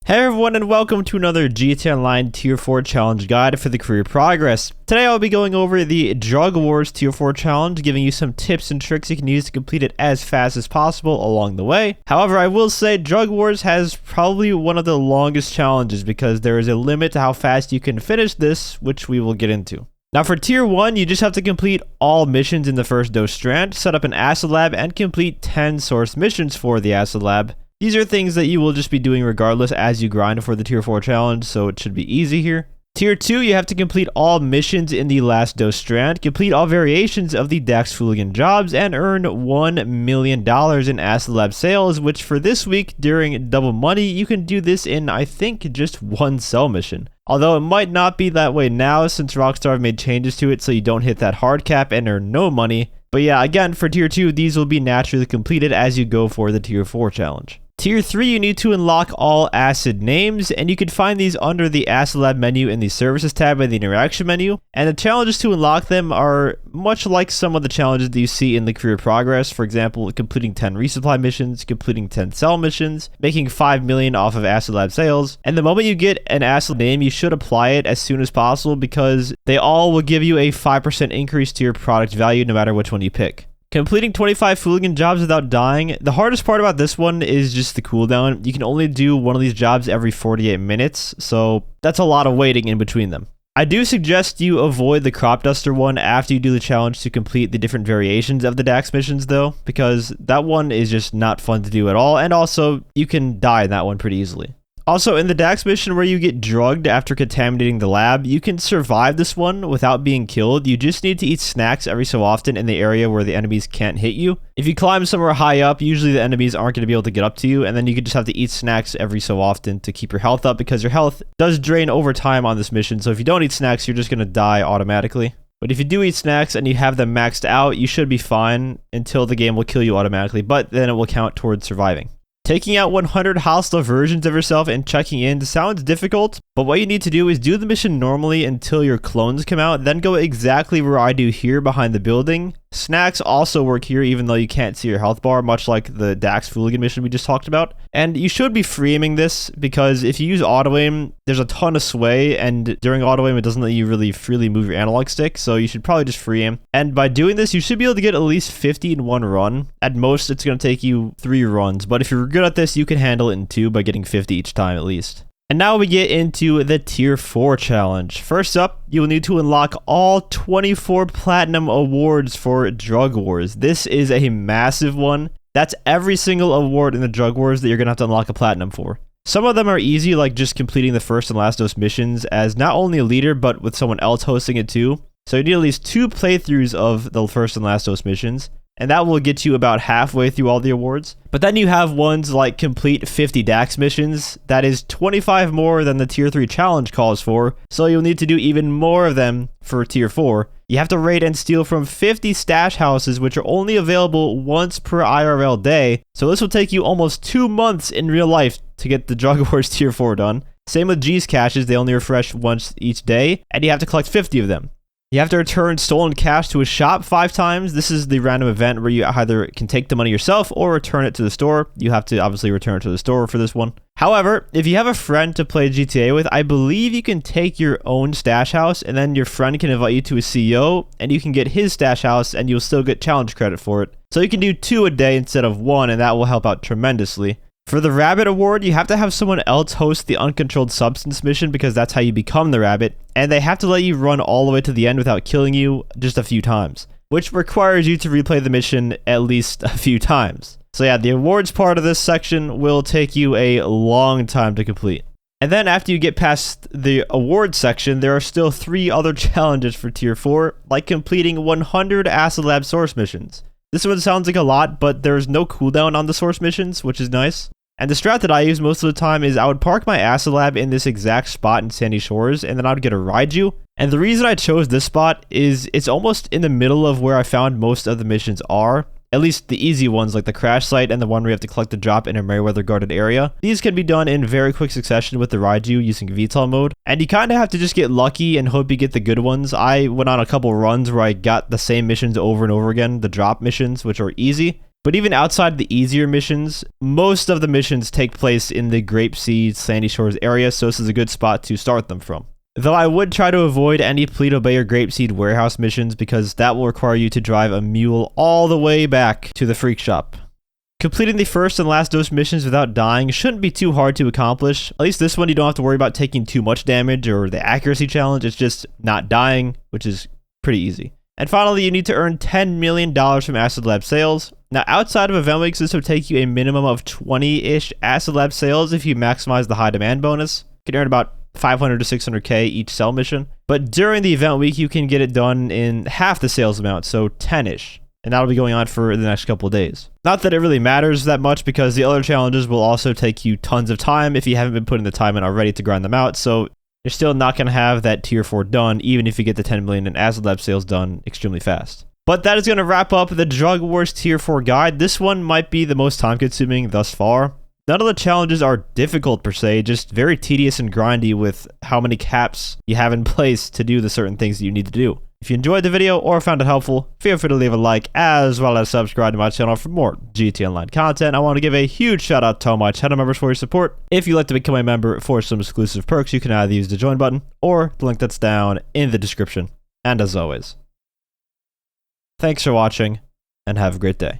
Hey everyone, and welcome to another GTA Online Tier 4 Challenge Guide for the career progress. Today I'll be going over the Drug Wars Tier 4 Challenge, giving you some tips and tricks you can use to complete it as fast as possible along the way. However, I will say Drug Wars has probably one of the longest challenges because there is a limit to how fast you can finish this, which we will get into. Now for Tier 1, you just have to complete all missions in the first dose strand, set up an acid lab, and complete 10 source missions for the acid lab. These are things that you will just be doing regardless as you grind for the Tier 4 challenge, so it should be easy here. Tier 2, you have to complete all missions in the last dose strand, complete all variations of the Dax Fooligan jobs, and earn $1 million in acid lab sales, which for this week during double money, you can do this in, I think, just one cell mission. Although it might not be that way now since Rockstar have made changes to it so you don't hit that hard cap and earn no money. But yeah, again, for Tier 2, these will be naturally completed as you go for the Tier 4 challenge. Tier 3, you need to unlock all acid names, and you can find these under the acid lab menu in the services tab in the interaction menu. And the challenges to unlock them are much like some of the challenges that you see in the career progress. For example, completing 10 resupply missions, completing 10 cell missions, making $5 million off of acid lab sales. And the moment you get an acid name, you should apply it as soon as possible because they all will give you a 5% increase to your product value no matter which one you pick. Completing 25 Fooligan jobs without dying. The hardest part about this one is just the cooldown. You can only do one of these jobs every 48 minutes, so that's a lot of waiting in between them. I do suggest you avoid the crop duster one after you do the challenge to complete the different variations of the Dax missions though, because that one is just not fun to do at all, and also you can die in that one pretty easily. Also, in the Dax mission where you get drugged after contaminating the lab, you can survive this one without being killed. You just need to eat snacks every so often in the area where the enemies can't hit you. If you climb somewhere high up, usually the enemies aren't going to be able to get up to you, and then you just have to eat snacks every so often to keep your health up because your health does drain over time on this mission. So if you don't eat snacks, you're just going to die automatically. But if you do eat snacks and you have them maxed out, you should be fine until the game will kill you automatically, but then it will count towards surviving. Taking out 100 hostile versions of yourself and checking in sounds difficult, but what you need to do is do the mission normally until your clones come out, then go exactly where I do here behind the building. Snacks also work here even though you can't see your health bar, much like the Dax Fooligan mission we just talked about. And you should be free aiming this because if you use auto aim, there's a ton of sway, and during auto aim it doesn't let you really freely move your analog stick, so you should probably just free aim. And by doing this, you should be able to get at least 50 in one run. At most, it's going to take you 3 runs, but if you're good at this, you can handle it in 2 by getting 50 each time at least. And now we get into the Tier 4 challenge. First up, you will need to unlock all 24 platinum awards for Drug Wars. This is a massive one. That's every single award in the Drug Wars that you're going to have to unlock a platinum for. Some of them are easy, like just completing the first and last dose missions as not only a leader, but with someone else hosting it too. So you need at least 2 playthroughs of the first and last dose missions, and that will get you about halfway through all the awards. But then you have ones like complete 50 Dax missions. That is 25 more than the Tier 3 challenge calls for, so you'll need to do even more of them for Tier 4. You have to raid and steal from 50 stash houses, which are only available once per IRL day, so this will take you almost 2 months in real life to get the Drug Wars Tier 4 done. Same with G's caches, they only refresh once each day, and you have to collect 50 of them. You have to return stolen cash to a shop 5 times. This is the random event where you either can take the money yourself or return it to the store. You have to obviously return it to the store for this one. However, if you have a friend to play GTA with, I believe you can take your own stash house and then your friend can invite you to a CEO and you can get his stash house and you'll still get challenge credit for it. So you can do 2 a day instead of 1, and that will help out tremendously. For the Rabbit Award, you have to have someone else host the Uncontrolled Substance mission because that's how you become the Rabbit, and they have to let you run all the way to the end without killing you just a few times, which requires you to replay the mission at least a few times. So yeah, the awards part of this section will take you a long time to complete. And then after you get past the awards section, there are still 3 other challenges for Tier 4, like completing 100 Acid Lab source missions. This one sounds like a lot, but there's no cooldown on the source missions, which is nice. And the strat that I use most of the time is I would park my acid lab in this exact spot in Sandy Shores, and then I would get a Raiju. And the reason I chose this spot is it's almost in the middle of where I found most of the missions are. At least the easy ones like the crash site and the one where you have to collect the drop in a Meriwether guarded area. These can be done in very quick succession with the Raiju using VTOL mode. And you kind of have to just get lucky and hope you get the good ones. I went on a couple runs where I got the same missions over and over again, the drop missions, which are easy. But even outside the easier missions, most of the missions take place in the Grapeseed Sandy Shores area, so this is a good spot to start them from. Though I would try to avoid any Paleto Bay or Grapeseed warehouse missions because that will require you to drive a mule all the way back to the Freak Shop. Completing the first and last dose missions without dying shouldn't be too hard to accomplish. At least this one you don't have to worry about taking too much damage or the accuracy challenge. It's just not dying, which is pretty easy. And finally, you need to earn $10 million from Acid Lab sales. Now, outside of event weeks, this would take you a minimum of 20-ish Acid Lab sales if you maximize the high demand bonus. You can earn about 500 to 600k each sell mission. But during the event week, you can get it done in half the sales amount, so 10-ish. And that'll be going on for the next couple of days. Not that it really matters that much because the other challenges will also take you tons of time if you haven't been putting the time in already to grind them out. So you're still not going to have that tier 4 done even if you get the 10 million in Acid Lab sales done extremely fast. But that is going to wrap up the Drug Wars tier 4 guide. This one might be the most time consuming thus far. None of the challenges are difficult per se, just very tedious and grindy with how many caps you have in place to do the certain things that you need to do. If you enjoyed the video or found it helpful, feel free to leave a like as well as subscribe to my channel for more GTA Online content. I want to give a huge shout out to all my channel members for your support. If you'd like to become a member for some exclusive perks, you can either use the join button or the link that's down in the description. And as always, thanks for watching and have a great day.